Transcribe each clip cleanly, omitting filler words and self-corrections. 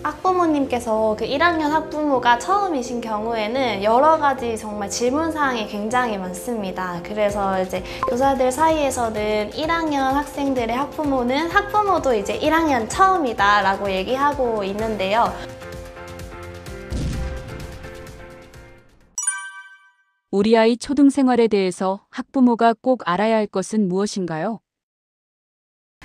학부모님께서 그 1학년 학부모가 처음이신 경우에는 여러 가지 정말 질문사항이 굉장히 많습니다. 그래서 이제 교사들 사이에서는 1학년 학생들의 학부모는 학부모도 이제 1학년 처음이다 라고 얘기하고 있는데요. 우리 아이 초등생활에 대해서 학부모가 꼭 알아야 할 것은 무엇인가요?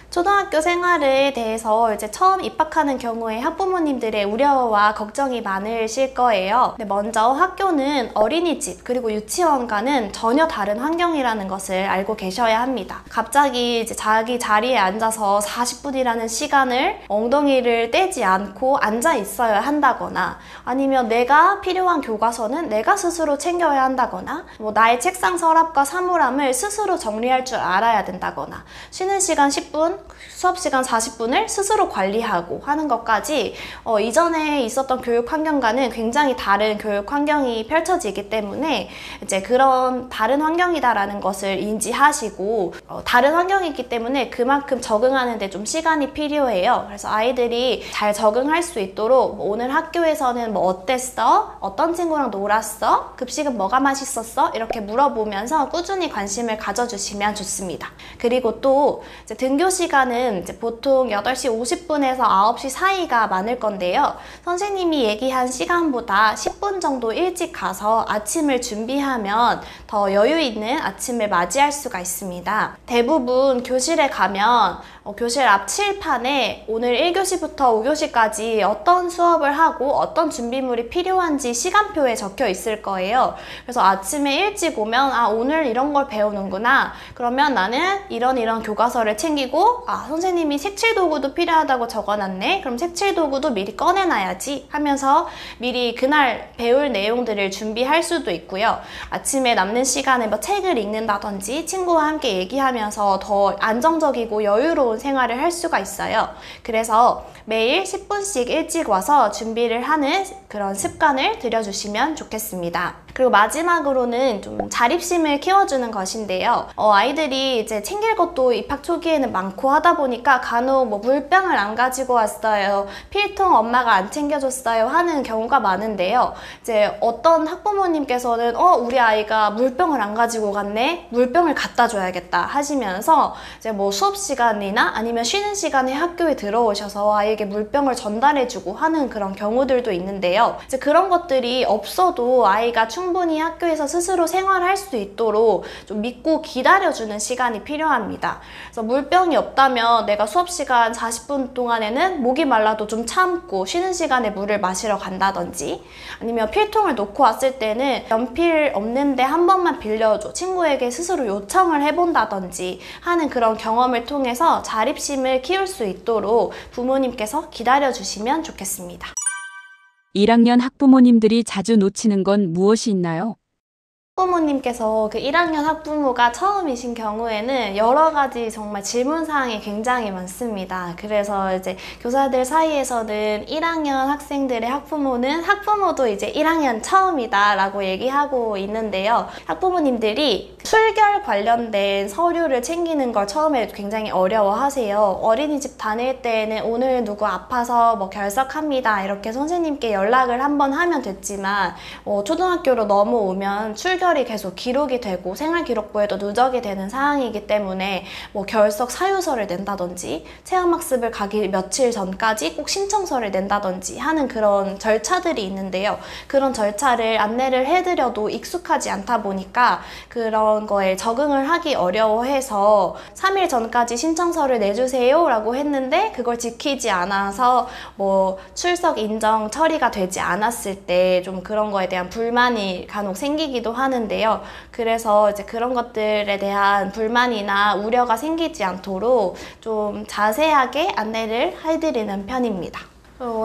초등학교 생활에 대해서 이제 처음 입학하는 경우에 학부모님들의 우려와 걱정이 많으실 거예요. 근데 먼저 학교는 어린이집 그리고 유치원과는 전혀 다른 환경이라는 것을 알고 계셔야 합니다. 갑자기 이제 자기 자리에 앉아서 40분이라는 시간을 엉덩이를 떼지 않고 앉아 있어야 한다거나 아니면 내가 필요한 교과서는 내가 스스로 챙겨야 한다거나 나의 책상 서랍과 사물함을 스스로 정리할 줄 알아야 된다거나 쉬는 시간 10분 수업시간 40분을 스스로 관리하고 하는 것까지 이전에 있었던 교육 환경과는 굉장히 다른 교육 환경이 펼쳐지기 때문에 이제 그런 다른 환경이다라는 것을 인지하시고 다른 환경이기 때문에 그만큼 적응하는 데 좀 시간이 필요해요. 그래서 아이들이 잘 적응할 수 있도록 오늘 학교에서는 뭐 어땠어? 어떤 친구랑 놀았어? 급식은 뭐가 맛있었어? 이렇게 물어보면서 꾸준히 관심을 가져주시면 좋습니다. 그리고 또 이제 등교 시간은 이제 보통 8시 50분에서 9시 사이가 많을 건데요. 선생님이 얘기한 시간보다 10분 정도 일찍 가서 아침을 준비하면 더 여유 있는 아침을 맞이할 수가 있습니다. 대부분 교실에 가면 교실 앞 칠판에 오늘 1교시부터 5교시까지 어떤 수업을 하고 어떤 준비물이 필요한지 시간표에 적혀 있을 거예요. 그래서 아침에 일찍 오면 오늘 이런 걸 배우는구나. 그러면 나는 이런 교과서를 챙기고 선생님이 색칠 도구도 필요하다고 적어놨네. 그럼 색칠 도구도 미리 꺼내놔야지 하면서 미리 그날 배울 내용들을 준비할 수도 있고요. 아침에 남는 시간에 뭐 책을 읽는다든지 친구와 함께 얘기하면서 더 안정적이고 여유로운 생활을 할 수가 있어요. 그래서 매일 10분씩 일찍 와서 준비를 하는 그런 습관을 들여주시면 좋겠습니다. 그리고 마지막으로는 좀 자립심을 키워주는 것인데요. 아이들이 이제 챙길 것도 입학 초기에는 많고 하다 보니까 간혹 뭐 물병을 안 가지고 왔어요. 필통 엄마가 안 챙겨줬어요 하는 경우가 많은데요. 이제 어떤 학부모님께서는 우리 아이가 물병을 안 가지고 갔네? 물병을 갖다 줘야겠다 하시면서 이제 뭐 수업 시간이나 아니면 쉬는 시간에 학교에 들어오셔서 아이에게 물병을 전달해주고 하는 그런 경우들도 있는데요. 이제 그런 것들이 없어도 아이가 충분히 학교에서 스스로 생활할 수 있도록 좀 믿고 기다려주는 시간이 필요합니다. 그래서 물병이 없다면 내가 수업 시간 40분 동안에는 목이 말라도 좀 참고 쉬는 시간에 물을 마시러 간다든지 아니면 필통을 놓고 왔을 때는 연필 없는데 한 번만 빌려줘 친구에게 스스로 요청을 해본다든지 하는 그런 경험을 통해서 자립심을 키울 수 있도록 부모님께서 기다려주시면 좋겠습니다. 1학년 학부모님들이 자주 놓치는 건 무엇이 있나요? 학부모님께서 그 1학년 학부모가 처음이신 경우에는 여러 가지 정말 질문사항이 굉장히 많습니다. 그래서 이제 교사들 사이에서는 1학년 학생들의 학부모는 학부모도 이제 1학년 처음이다 라고 얘기하고 있는데요. 학부모님들이 출결 관련된 서류를 챙기는 걸 처음에 굉장히 어려워하세요. 어린이집 다닐 때에는 오늘 누구 아파서 뭐 결석합니다 이렇게 선생님께 연락을 한번 하면 됐지만 초등학교로 넘어오면 출결이 계속 기록이 되고 생활기록부에도 누적이 되는 사항이기 때문에 뭐 결석 사유서를 낸다든지 체험학습을 가기 며칠 전까지 꼭 신청서를 낸다든지 하는 그런 절차들이 있는데요. 그런 절차를 안내를 해드려도 익숙하지 않다 보니까 그런 거에 적응을 하기 어려워해서 3일 전까지 신청서를 내주세요 라고 했는데 그걸 지키지 않아서 뭐 출석 인정 처리가 되지 않았을 때 좀 그런 거에 대한 불만이 간혹 생기기도 하는데요. 그래서 이제 그런 것들에 대한 불만이나 우려가 생기지 않도록 좀 자세하게 안내를 해드리는 편입니다.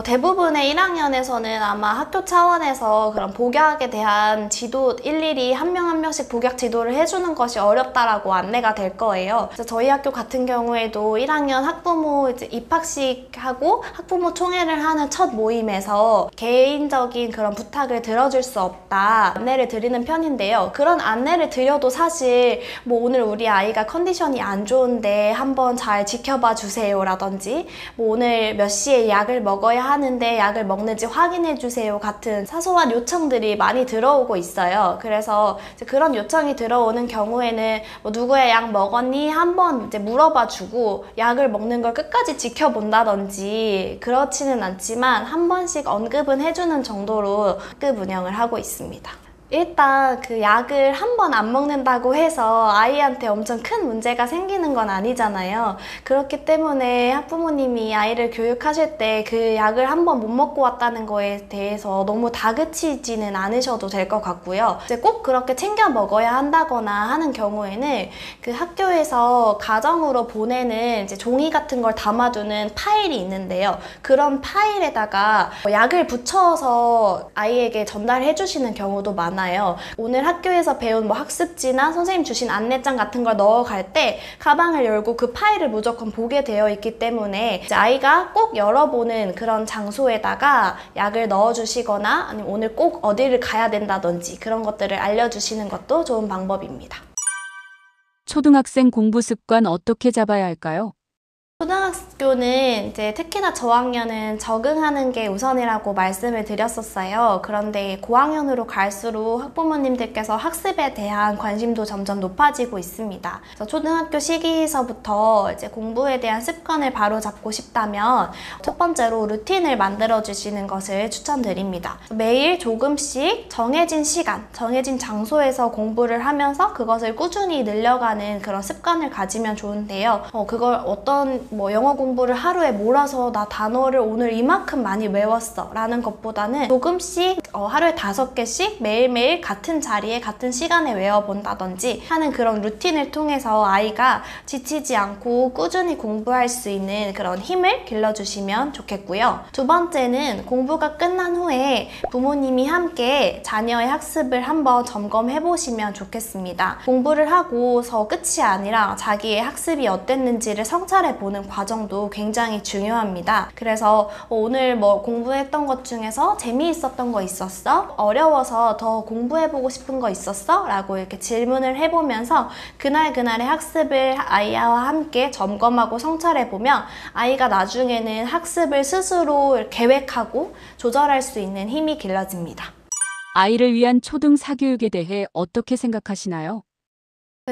대부분의 1학년에서는 아마 학교 차원에서 그런 복약에 대한 지도 일일이 한 명 한 명씩 복약 지도를 해주는 것이 어렵다라고 안내가 될 거예요. 그래서 저희 학교 같은 경우에도 1학년 학부모 이제 입학식하고 학부모 총회를 하는 첫 모임에서 개인적인 그런 부탁을 들어줄 수 없다 안내를 드리는 편인데요. 그런 안내를 드려도 사실 뭐 오늘 우리 아이가 컨디션이 안 좋은데 한번 잘 지켜봐 주세요 라든지 뭐 오늘 몇 시에 약을 먹어 먹어야 하는데 약을 먹는지 확인해 주세요 같은 사소한 요청들이 많이 들어오고 있어요. 그래서 이제 그런 요청이 들어오는 경우에는 뭐 누구의 약 먹었니? 한번 이제 물어봐 주고 약을 먹는 걸 끝까지 지켜본다든지 그렇지는 않지만 한 번씩 언급은 해주는 정도로 학급 운영을 하고 있습니다. 일단 그 약을 한 번 안 먹는다고 해서 아이한테 엄청 큰 문제가 생기는 건 아니잖아요. 그렇기 때문에 학부모님이 아이를 교육하실 때 그 약을 한 번 못 먹고 왔다는 거에 대해서 너무 다그치지는 않으셔도 될 것 같고요. 이제 꼭 그렇게 챙겨 먹어야 한다거나 하는 경우에는 그 학교에서 가정으로 보내는 이제 종이 같은 걸 담아두는 파일이 있는데요. 그런 파일에다가 약을 붙여서 아이에게 전달해 주시는 경우도 많아요. 오늘 학교에서 배운 뭐 학습지나 선생님 주신 안내장 같은 걸 넣어갈 때 가방을 열고 그 파일을 무조건 보게 되어 있기 때문에 이제 아이가 꼭 열어보는 그런 장소에다가 약을 넣어주시거나 아니면 오늘 꼭 어디를 가야 된다든지 그런 것들을 알려주시는 것도 좋은 방법입니다. 초등학생 공부 습관 어떻게 잡아야 할까요? 초등학교는 이제 특히나 저학년은 적응하는 게 우선이라고 말씀을 드렸었어요. 그런데 고학년으로 갈수록 학부모님들께서 학습에 대한 관심도 점점 높아지고 있습니다. 그래서 초등학교 시기에서부터 이제 공부에 대한 습관을 바로잡고 싶다면 첫 번째로 루틴을 만들어 주시는 것을 추천드립니다. 매일 조금씩 정해진 시간, 정해진 장소에서 공부를 하면서 그것을 꾸준히 늘려가는 그런 습관을 가지면 좋은데요. 그걸 어떤 영어 공부를 하루에 몰아서 나 단어를 오늘 이만큼 많이 외웠어 라는 것보다는 조금씩 하루에 5개씩 매일매일 같은 자리에 같은 시간에 외워본다든지 하는 그런 루틴을 통해서 아이가 지치지 않고 꾸준히 공부할 수 있는 그런 힘을 길러주시면 좋겠고요. 두 번째는 공부가 끝난 후에 부모님이 함께 자녀의 학습을 한번 점검해 보시면 좋겠습니다. 공부를 하고서 끝이 아니라 자기의 학습이 어땠는지를 성찰해 보는 과정도 굉장히 중요합니다. 그래서 오늘 뭐 공부했던 것 중에서 재미있었던 거 있었어? 어려워서 더 공부해보고 싶은 거 있었어? 라고 이렇게 질문을 해보면서 그날그날의 학습을 아이와 함께 점검하고 성찰해보면 아이가 나중에는 학습을 스스로 계획하고 조절할 수 있는 힘이 길러집니다. 아이를 위한 초등 사교육에 대해 어떻게 생각하시나요?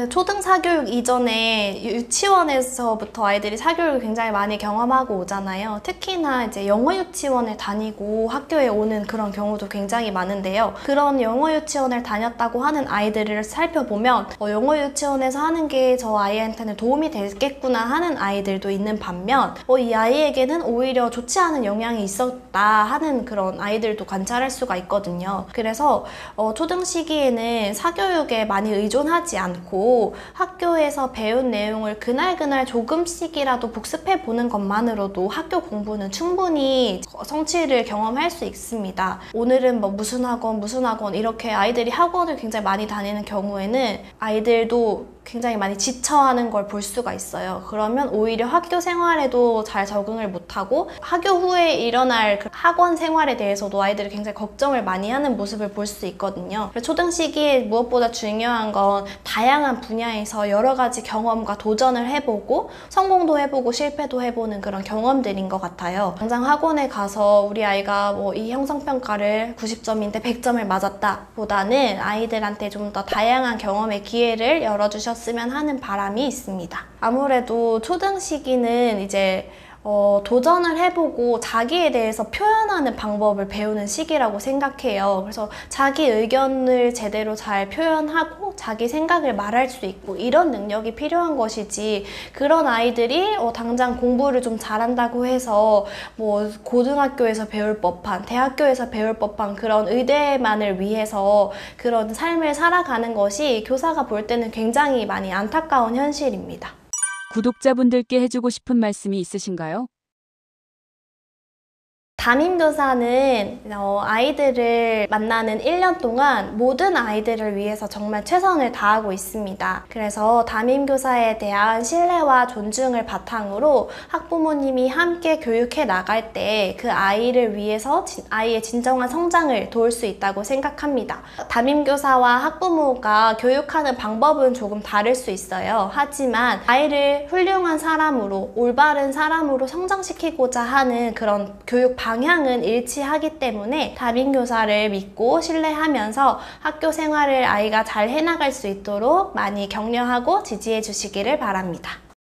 초등 사교육 이전에 유치원에서부터 아이들이 사교육을 굉장히 많이 경험하고 오잖아요. 특히나 이제 영어 유치원을 다니고 학교에 오는 그런 경우도 굉장히 많은데요. 그런 영어 유치원을 다녔다고 하는 아이들을 살펴보면 영어 유치원에서 하는 게 저 아이한테는 도움이 되겠구나 하는 아이들도 있는 반면 이 아이에게는 오히려 좋지 않은 영향이 있었다 하는 그런 아이들도 관찰할 수가 있거든요. 그래서 초등 시기에는 사교육에 많이 의존하지 않고 학교에서 배운 내용을 그날그날 조금씩이라도 복습해 보는 것만으로도 학교 공부는 충분히 성취를 경험할 수 있습니다. 오늘은 뭐 무슨 학원 이렇게 아이들이 학원을 굉장히 많이 다니는 경우에는 아이들도 굉장히 많이 지쳐하는 걸 볼 수가 있어요. 그러면 오히려 학교 생활에도 잘 적응을 못하고 학교 후에 일어날 그 학원 생활에 대해서도 아이들이 굉장히 걱정을 많이 하는 모습을 볼 수 있거든요. 초등 시기에 무엇보다 중요한 건 다양한 분야에서 여러 가지 경험과 도전을 해보고 성공도 해보고 실패도 해보는 그런 경험들인 것 같아요. 당장 학원에 가서 우리 아이가 이 형성평가를 90점인데 100점을 맞았다 보다는 아이들한테 좀 더 다양한 경험의 기회를 열어주셨으면 하는 바람이 있습니다. 아무래도 초등 시기는 이제 도전을 해보고 자기에 대해서 표현하는 방법을 배우는 시기라고 생각해요. 그래서 자기 의견을 제대로 잘 표현하고 자기 생각을 말할 수 있고 이런 능력이 필요한 것이지 그런 아이들이 당장 공부를 좀 잘한다고 해서 뭐 고등학교에서 배울 법한 대학교에서 배울 법한 그런 의대만을 위해서 그런 삶을 살아가는 것이 교사가 볼 때는 굉장히 많이 안타까운 현실입니다. 구독자분들께 해주고 싶은 말씀이 있으신가요? 담임교사는 아이들을 만나는 1년 동안 모든 아이들을 위해서 정말 최선을 다하고 있습니다. 그래서 담임교사에 대한 신뢰와 존중을 바탕으로 학부모님이 함께 교육해 나갈 때 그 아이를 위해서 아이의 진정한 성장을 도울 수 있다고 생각합니다. 담임교사와 학부모가 교육하는 방법은 조금 다를 수 있어요. 하지만 아이를 훌륭한 사람으로, 올바른 사람으로 성장시키고자 하는 그런 교육 방향은 일치하기 때문에 담임교사를 믿고 신뢰하면서 학교 생활을 아이가 잘 해나갈 수 있도록 많이 격려하고 지지해 주시기를 바랍니다.